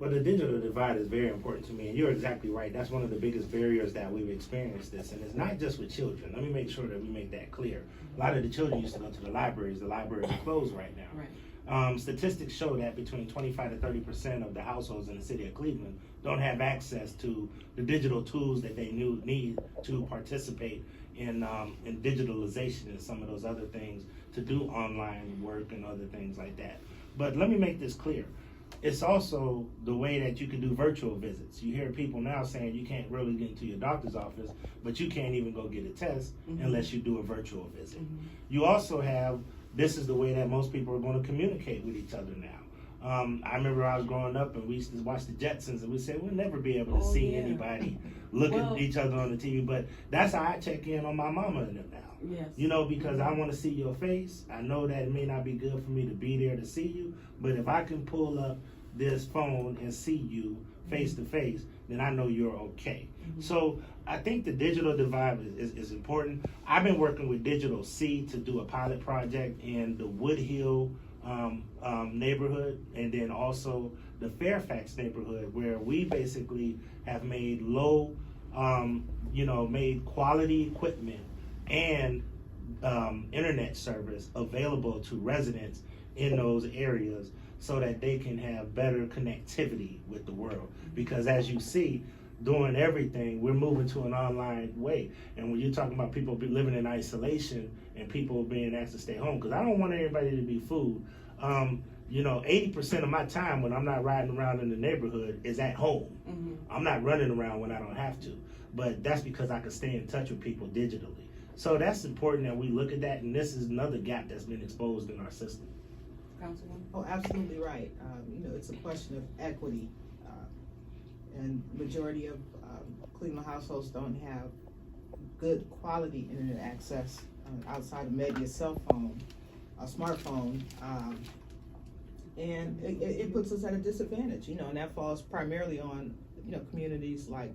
Well, the digital divide is very important to me, and you're exactly right. That's one of the biggest barriers that we've experienced this, and it's not just with children. Let me make sure that we make that clear. A lot of the children used to go to the libraries. The libraries are closed right now. Right. Statistics show that between 25 to 30% of the households in the city of Cleveland don't have access to the digital tools that they need to participate in digitalization and some of those other things, to do online work and other things like that. But let me make this clear. It's also the way that you can do virtual visits. You hear people now saying you can't really get into your doctor's office, but you can't even go get a test unless you do a virtual visit. You also have, this is the way that most people are going to communicate with each other now. I remember I was growing up and we used to watch the Jetsons, and we said we'll never be able to see anybody look at each other on the TV, but that's how I check in on my mama and them now. Yes. You know, because I want to see your face. I know that it may not be good for me to be there to see you, but if I can pull up this phone and see you face to face, then I know you're okay. So I think the digital divide is important. I've been working with Digital C to do a pilot project in the Woodhill neighborhood, and then also the Fairfax neighborhood, where we basically have made made quality equipment and internet service available to residents in those areas so that they can have better connectivity with the world. Because as you see, doing everything, we're moving to an online way. And when you're talking about people living in isolation and people being asked to stay home, because I don't want everybody to be fooled. 80% of my time when I'm not riding around in the neighborhood is at home. I'm not running around when I don't have to. But that's because I can stay in touch with people digitally. So that's important that we look at that, and this is another gap that's been exposed in our system. Councilwoman? Oh, absolutely right. It's a question of equity, and majority of Cleveland households don't have good quality internet access outside of maybe a cell phone, a smartphone, and it puts us at a disadvantage. And that falls primarily on communities like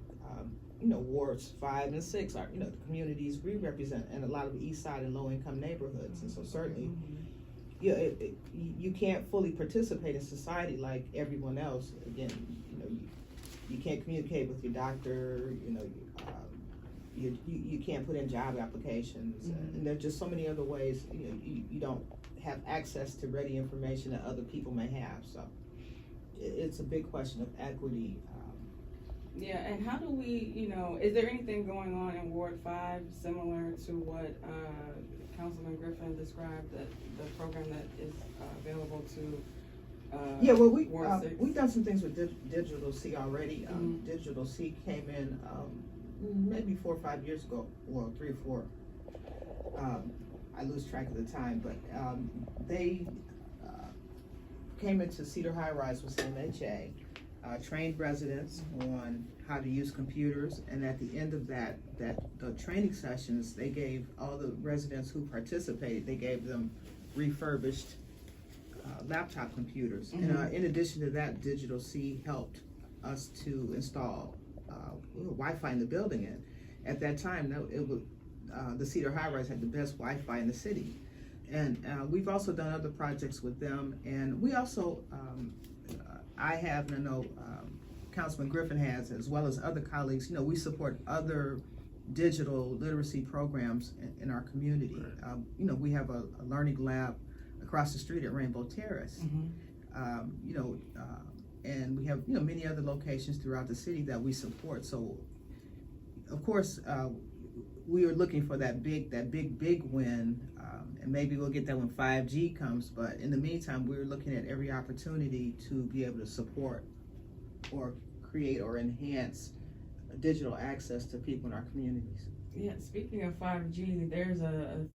wards 5 and 6 are the communities we represent, and a lot of East Side and low income neighborhoods, and so certainly. You can't fully participate in society like everyone else. Again, you can't communicate with your doctor. You can't put in job applications, and there's just so many other ways. You don't have access to ready information that other people may have. So it's a big question of equity. Yeah, and how do we, is there anything going on in Ward 5 similar to what Councilman Griffin described, that the program that is available to Ward 6? We've done some things with Digital C already. Digital C came in maybe 4 or 5 years ago, well, 3 or 4. I lose track of the time, but they came into Cedar High Rise with MHA. Trained residents on how to use computers, and at the end of the training sessions, they gave all the residents who participated, they gave them refurbished laptop computers. And in addition to that, Digital C helped us to install Wi-Fi in the building. And at that time, the Cedar High Rise had the best Wi-Fi in the city. And we've also done other projects with them, and we also I have, and I know Councilman Griffin has, as well as other colleagues, we support other digital literacy programs in our community. We have a learning lab across the street at Rainbow Terrace. And we have, many other locations throughout the city that we support. So, of course, we are looking for that big win, and maybe we'll get that when 5G comes. But in the meantime, we're looking at every opportunity to be able to support or create or enhance digital access to people in our communities. Yeah, speaking of 5G, there's a